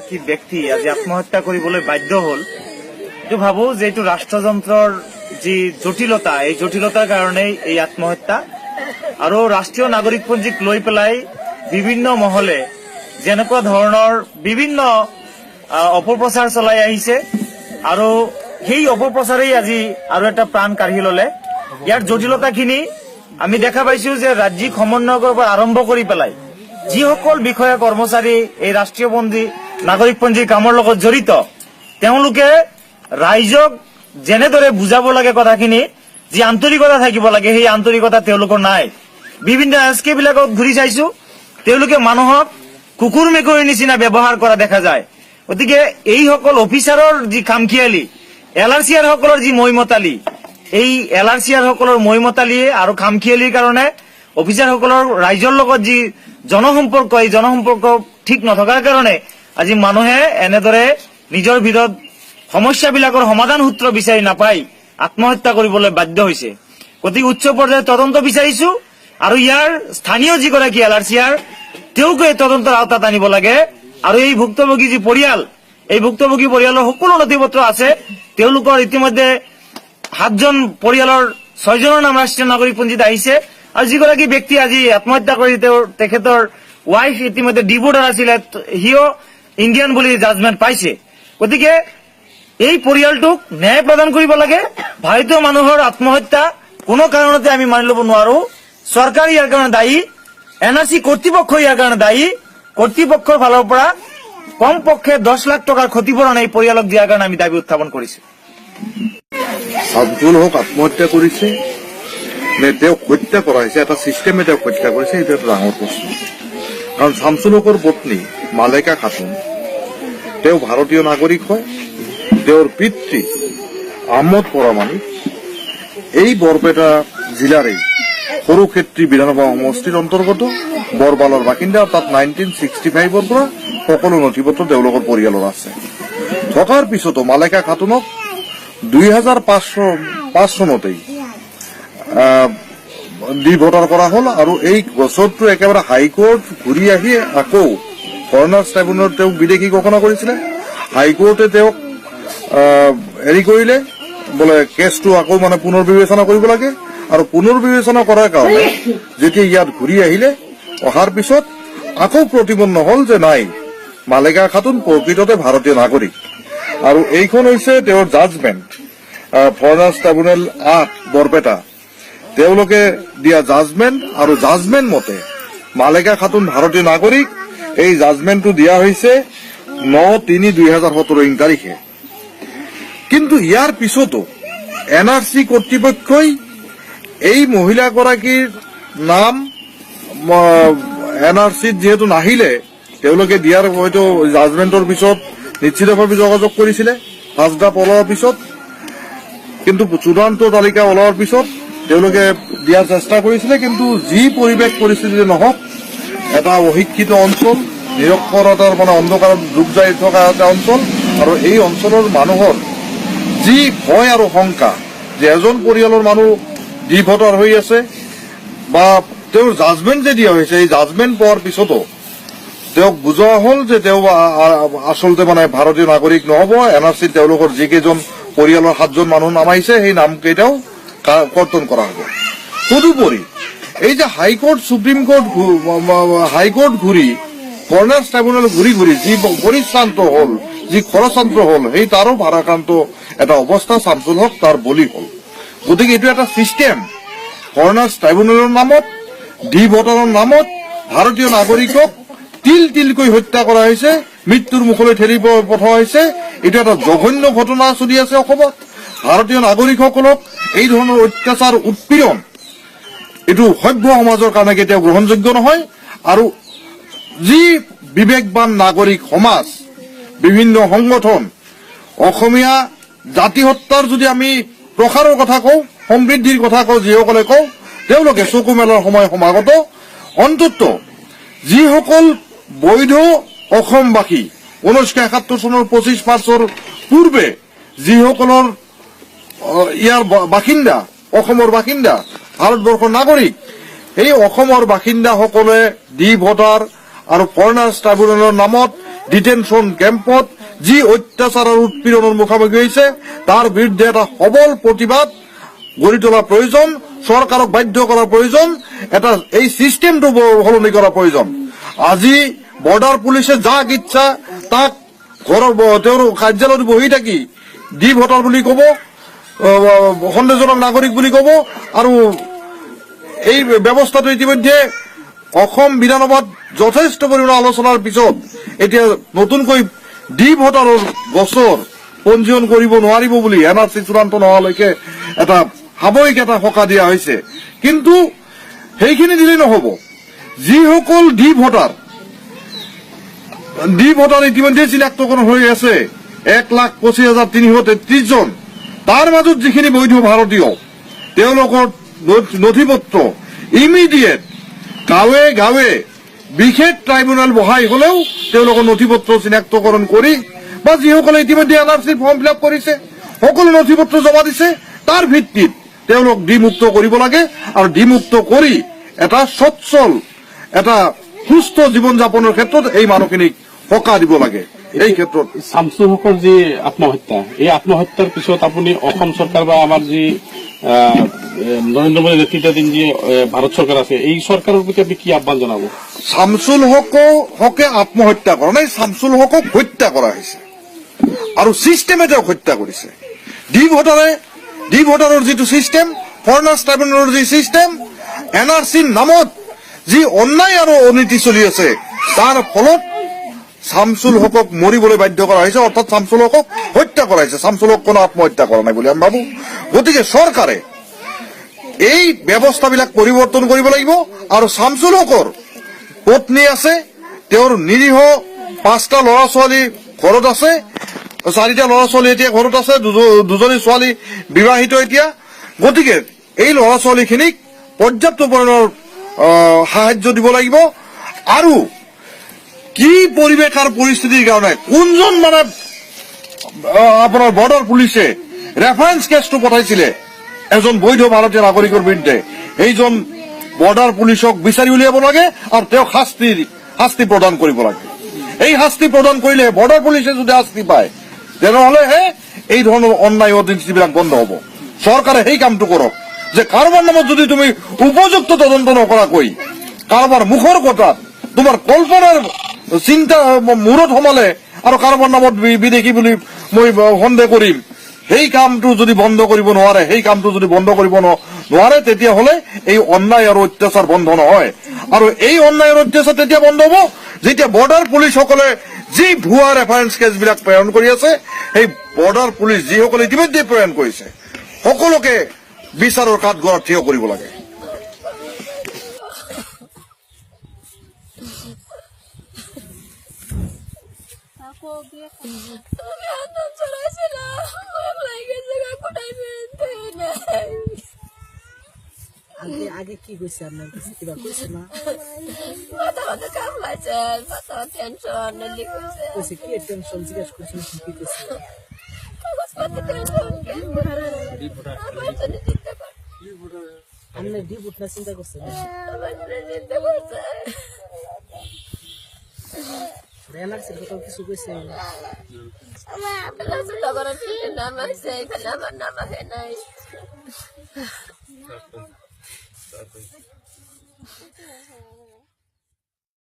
কি ব্যক্তি আজি আত্মহত্যা কৰিবলৈ বাধ্য হল, এইটো ভাবো যে এইটো ৰাষ্ট্ৰযন্ত্ৰৰ যি জটিলতা, এই জটিলতাৰ কাৰণেই এই আত্মহত্যা। আৰু ৰাষ্ট্ৰীয় নাগৰিকপঞ্জীক লৈ পেলাই বিভিন্ন মহলে যেনেকুৱা ধৰণৰ বিভিন্ন অপপ্ৰচাৰ চলাই আহিছে আৰু সেই অপপ্ৰচাৰেই আজি আৰু এটা প্ৰাণ কাঢ়ি ললে। ইয়াৰ জটিলতাখিনি আমি দেখা পাইছো যে ৰাজ্যিক সমন্বয়কৰ পৰা আৰম্ভ কৰি পেলাই যিসকল বিষয়া কৰ্মচাৰী এই ৰাষ্ট্ৰীয় নাগৰিকপঞ্জীৰ কামৰ লগত জড়িত, তেওঁলোকে ৰাইজক যেনেদৰে বুজাব লাগে কথাখিনি, যি আন্তৰিকতা থাকিব লাগে, সেই আন্তৰিকতা তেওঁলোকৰ নাই। বিভিন্ন এছকে বিলাকত ঘূৰি চাইছো, তেওঁলোকে মানুহক কুকুৰ মেকুৰীৰ নিচিনা ব্যৱহাৰ কৰা দেখা যায়। গতিকে এইসকল অফিচাৰৰ যি খামখিয়ালি, LRCR সকলৰ যি মৈমতালি, এই LRCR সকলৰ মৈমতালিয়ে আৰু খামখিয়ালিৰ কাৰণে অফিচাৰসকলৰ ৰাইজৰ লগত যি জনসম্পৰ্ক, এই জনসম্পৰ্ক ঠিক নথকাৰ কাৰণে আজি মানুহে এনেদৰে নিজৰ ভিতৰত সমস্যাবিলাকৰ সমাধান সূত্ৰ বিচাৰি নাপাই আত্মহত্যা কৰিবলৈ বাধ্য হৈছে। গতিকে উচ্চ পৰ্যায়ৰ তদন্ত বিচাৰিছো আৰু ইয়াৰ স্থানীয় যিগৰাকী LRCR তেওঁকো এই তদন্তৰ আওতাত আনিব লাগে। আৰু এই ভুক্তভোগী যি পৰিয়াল, এই ভুক্তভোগী পৰিয়ালৰ সকলো নথি পত্ৰ আছে, তেওঁলোকৰ ইতিমধ্যে 7জন পৰিয়ালৰ 6জনৰ নাম ৰাষ্ট্ৰীয় নাগৰিকপঞ্জীত আহিছে। আৰু যিগৰাকী ব্যক্তি আজি আত্মহত্যা কৰি তেখেতৰ ৱাইফ ইতিমধ্যে ডিবৰ্ডাৰ আছিলে, সিও ইণ্ডিয়ান বুলি জাজমেণ্ট পাইছে। গতিকে এই পৰিয়ালটোক ন্যায় প্ৰদান কৰিব লাগে। ভাৰতীয় মানুহৰ আত্মহত্যা কোনো কাৰণতে আমি মানি ল'ব নোৱাৰো। চৰকাৰ ইয়াৰ কাৰণে দায়ী, NRC কৰ্তৃপক্ষ ইয়াৰ কাৰণে দায়ী। কৰ্তৃপক্ষৰ ফালৰ পৰা কমপক্ষে 10 লাখ টকাৰ ক্ষতিপূৰণ এই পৰিয়ালক দিয়াৰ কাৰণে আমি দাবী উত্থাপন কৰিছো। শামছুল হক আত্মহত্যা কৰিছে নে তেওঁক হত্যা কৰা হৈছে, এটা চিষ্টেমে তেওঁক হত্যা কৰিছে, এইটো এটা ডাঙৰ প্ৰশ্ন। কাৰণ শামছুল হকৰ পত্নী মালেকা খাতুন, তেওঁ ভাৰতীয় নাগৰিক হয়। তেওঁৰ পিতৃ আহমদ পৰামানিক এই বৰপেটা জিলাৰে সৰুক্ষেত্ৰী বিধানসভা সমষ্টিৰ অন্তৰ্গত বৰবালৰ বাসিন্দা। তাত 1965ৰ পৰা সকলো নথি পত্ৰ তেওঁলোকৰ পৰিয়ালৰ আছে। থকাৰ পিছতো মালেকা খাতুনক 2005 চনতেই ডিভোটাৰ কৰা হল। আৰু এই বছৰটো একেবাৰে হাইকোৰ্ট ঘূৰি আহি আকৌ ফৰেনাৰ্ছ ট্ৰাইব্যুনেলত তেওঁক বিদেশী ঘোষণা কৰিছিলে। হাইকোৰ্টে তেওঁক হেৰি কৰিলে, বোলে কেছটো আকৌ পুনৰ বিবেচনা কৰিব লাগে। আৰু পুনৰ বিবেচনা কৰাৰ কাৰণে যেতিয়া ইয়াত ঘূৰি আহিলে, অহাৰ পিছত আকৌ প্ৰতিপন্ন হল যে নাই, মালেকা খাতুন প্ৰকৃততে ভাৰতীয় নাগৰিক। আৰু এইখন হৈছে তেওঁৰ জাজমেণ্ট, ফৰেনাৰ্ছ ট্ৰাইব্যুনেল 8 বৰপেটা, তেওঁলোকে দিয়া জাজমেণ্ট। আৰু জাজমেণ্ট মতে মালেকা খাতুন ভাৰতীয় নাগৰিক। এই জাজমেণ্টটো দিয়া হৈছে 9/3/2017 তাৰিখে। কিন্তু ইয়াৰ পিছতো NRC কৰ্তৃপক্ষই এই মহিলাগৰাকীৰ নাম NRCত যিহেতু নাহিলে, তেওঁলোকে দিয়াৰ হয়তো জাজমেণ্টৰ পিছত নিশ্চিতভাৱে যোগাযোগ কৰিছিলে 5টা ওলোৱাৰ পিছত। কিন্তু চূড়ান্ত তালিকা ওলোৱাৰ পিছত তেওঁলোকে দিয়াৰ চেষ্টা কৰিছিলে। কিন্তু যি পৰিৱেশ পৰিস্থিতি নহওক, এটা অশিক্ষিত অঞ্চল, নিৰক্ষৰতাৰ অন্ধকাৰত ডুব যাই থকা এটা অঞ্চল, আৰু এই অঞ্চলৰ মানুহৰ যি ভয় আৰু শংকা যে এজন পৰিয়ালৰ মানুহ ডিভোটাৰ হৈ আছে, বা তেওঁৰ জাজমেণ্ট যে দিয়া হৈছে, এই জাজমেণ্ট পোৱাৰ পিছতো তেওঁক বুজোৱা হল যে তেওঁ আচলতে ভাৰতীয় নাগৰিক নহব। NRCত তেওঁলোকৰ যিকেইজন পৰিয়ালৰ 7জন মানুহ নাম আহিছে, সেই নামকেইটাও কৰ্তন কৰা হব। তদুপৰি এই যে হাইকোৰ্ট, সুপ্ৰিম কোৰ্ট, হাইকোৰ্ট ঘূৰি, ফৰেনাৰ্ছ ট্ৰাইব্যুনেল ঘূৰি ঘূৰি যি পৰিশ্ৰান্ত হল, যি খৰচান্ত হল, সেই তাৰো ভাৰাক্ৰান্ত এটা অৱস্থা। শামছুল হক তাৰ বলি হল। গতিকে এইটো এটা চিষ্টেম। ফৰেনাৰ্ছ ট্ৰাইব্যুনেলৰ নামত, ডিভোটাৰৰ নামত ভাৰতীয় নাগৰিকক তিল তিলকৈ হত্যা কৰা হৈছে, মৃত্যুৰ মুখলৈ ঠেলি পঠোৱা হৈছে। এইটো এটা জঘন্য ঘটনা চলি আছে অসমত। ভাৰতীয় নাগৰিকসকলক এই ধৰণৰ অত্যাচাৰ, উৎপীড়ন, এইটো সভ্য সমাজৰ কাৰণে কেতিয়াও গ্ৰহণযোগ্য নহয়। আৰু যি বিবেকবান নাগৰিক সমাজ, বিভিন্ন সংগঠন, অসমীয়া জাতি হত্যাৰ যদি আমি প্ৰসাৰৰ কথা কওঁ, সমৃদ্ধিৰ কথা কওঁ, যিসকলে কওঁ, তেওঁলোকে চকু মেলাৰ সময় সমাগত। অন্তত যিসকল বৈধ অসমবাসী 1971 চনৰ 25 মাৰ্চৰ পূৰ্বে যিসকলৰ ইয়াৰ বাসিন্দা, অসমৰ বাসিন্দা, ভাৰতবৰ্ষৰ নাগৰিক, এই অসমৰ বাসিন্দাসকলে ডি ভোটাৰ আৰু ফৰেনাৰ্ছ ট্ৰাইব্যুনেলৰ নামত ডিটেনশ্যন কেম্পত যি অত্যাচাৰ আৰু উৎপীড়নৰ মুখামুখি হৈছে তাৰ বিৰুদ্ধে এটা সবল প্ৰতিবাদ গঢ়ি তোলাৰ প্ৰয়োজন, চৰকাৰক বাধ্য কৰাৰ প্ৰয়োজন, এটা এই চিষ্টেমটো সলনি কৰাৰ প্ৰয়োজন। আজি বৰ্ডাৰ পুলিচে যাক ইচ্ছা তাক ঘৰৰ তেওঁৰ কাৰ্যালয়ত বহি থাকি ডি ভোটাৰ বুলি ক'ব, সন্দেহজনক নাগৰিক বুলি ক'ব, আৰু এই ব্যৱস্থাটো ইতিমধ্যে অসম বিধানসভাত যথেষ্ট পৰিমাণৰ আলোচনাৰ পিছত এতিয়া নতুনকৈ ডি ভোটাৰৰ বছৰ পঞ্জীয়ন কৰিব নোৱাৰিব বুলি NRC চূড়ান্ত নোহোৱালৈকে এটা সাময়িক এটা সকাহ দিয়া হৈছে। কিন্তু সেইখিনি দিলেই নহ'ব, যিসকল ডি ভোটাৰ ইতিমধ্যে চিনাক্তকৰণ হৈ আছে 1,25,333 জন, তাৰ মাজত যিখিনি বৈধ ভাৰতীয় তেওঁলোকৰ নথি পত্ৰ ইমিডিয়েট গাঁৱে গাঁৱে বিশেষ ট্ৰাইব্যুনেল বহাই হলেও তেওঁলোকৰ নথি পত্ৰ চিনাক্তকৰণ কৰি বা যিসকলে ইতিমধ্যে NRC ফৰ্ম ফিল আপ কৰিছে সকলো নথি পত্ৰ জমা দিছে তাৰ ভিত্তিত তেওঁলোক ডিমুক্ত কৰিব লাগে, আৰু ডিমুক্ত কৰি এটা সচ্ছল এটা সুস্থ জীৱন যাপনৰ ক্ষেত্ৰত এই মানুহখিনিক সকাহ দিব লাগে। এই ক্ষেত্ৰত শামছুল হকৰ যি আত্মহত্যা, এই আত্মহত্যাৰ পিছত আপুনি অসম চৰকাৰ বা আমাৰ যি নৰেন্দ্ৰ মোদী নেতৃত্বাধীন যি ভাৰত চৰকাৰ আছে এই চৰকাৰৰ প্ৰতি আপনি কি আহ্বান জনাব? শামছুল হকে আত্মহত্যা কৰা নাই, শামছুল হকক হত্যা কৰা হৈছে আৰু চিষ্টেমে তেওঁক হত্যা কৰিছে। ডি ভোটাৰৰ যিটো চিষ্টেম, ফৰেনাৰ্ছ ট্ৰাইব্যুনেলৰ যি চিষ্টেম, NRCৰ নামত যি অন্যায় আৰু অনীতি চলি আছে তাৰ ফলত শামছুল হকক মৰিবলৈ বাধ্য কৰা হৈছে, অৰ্থাৎ শামছুল হকক হত্যা কৰা হৈছে। শামছুল হক কোনো আত্মহত্যা কৰা নাই বুলি আমি ভাবো। গতিকে চৰকাৰে এই ব্যৱস্থাবিলাক পৰিৱৰ্তন কৰিব লাগিব, আৰু শামছুল হকৰ পত্নী আছে, তেওঁৰ নিৰীহ 5টা ল'ৰা ছোৱালী ঘৰত আছে, 4টা ল'ৰা ছোৱালী এতিয়া ঘৰত আছে, দুজনী ছোৱালী বিবাহিত এতিয়া। গতিকে এই ল'ৰা ছোৱালীখিনিক পৰ্যাপ্ত পৰিমাণৰ সাহায্য দিব লাগিব, আৰু কি পৰিৱেশ আৰু পৰিস্থিতিৰ কাৰণে কোনজন মানে আপোনাৰ বৰ্ডাৰ পুলিচে ৰেফাৰেন্স কেছটো পঠাইছিলে এজন বৈধ ভাৰতীয় নাগৰিকৰ বিৰুদ্ধে, সেইজন বৰ্ডাৰ পুলিচক বিচাৰি উলিয়াব লাগে আৰু তেওঁক শাস্তি প্ৰদান কৰিব লাগে। এই শাস্তি প্ৰদান কৰিলে বৰ্ডাৰ পুলিচে যদি শাস্তি পায় তেনেহলেহে এই ধৰণৰ অন্যায় অনীতিবিলাক বন্ধ হ'ব। চৰকাৰে সেই কামটো কৰক, যে কাৰোবাৰ নামত যদি তুমি উপযুক্ত তদন্ত নকৰাকৈ কাৰোবাৰ মুখৰ কথাত তোমাৰ কল্পনাৰ চিন্তা মূৰত সোমালে আৰু কাৰোবাৰ নামত বিদেশী বুলি মই সন্দেহ কৰিম, সেই কামটো যদি বন্ধ কৰিব নোৱাৰে তেতিয়াহ'লে এই অন্যায় আৰু অত্যাচাৰ বন্ধ নহয়। আৰু এই অন্যায় আৰু অত্যাচাৰ তেতিয়া বন্ধ হ'ব যেতিয়া বৰ্ডাৰ পুলিচসকলে যি ভুৱা ৰেফাৰেন্স কেছবিলাক প্ৰেৰণ কৰি আছে, সেই বৰ্ডাৰ পুলিচ যিসকলে ইতিমধ্যে প্ৰেৰণ কৰিছে সকলোকে বিচাৰৰ কাঠগড়াত থিয় কৰিব লাগে। আগে কি কইছে আপনার কাছে কিবা কইছে না? মাথা কামড়াইছে, মাথা টেনশন কইছে কি টেনশন জিজ্ঞেস করছেন কি কইছে? আপনি ডি ভোটার চিন্তা করছেন? NRC কথা কিছু কইছে? নাম আছে, এখানে আমার নাম আছে নাই।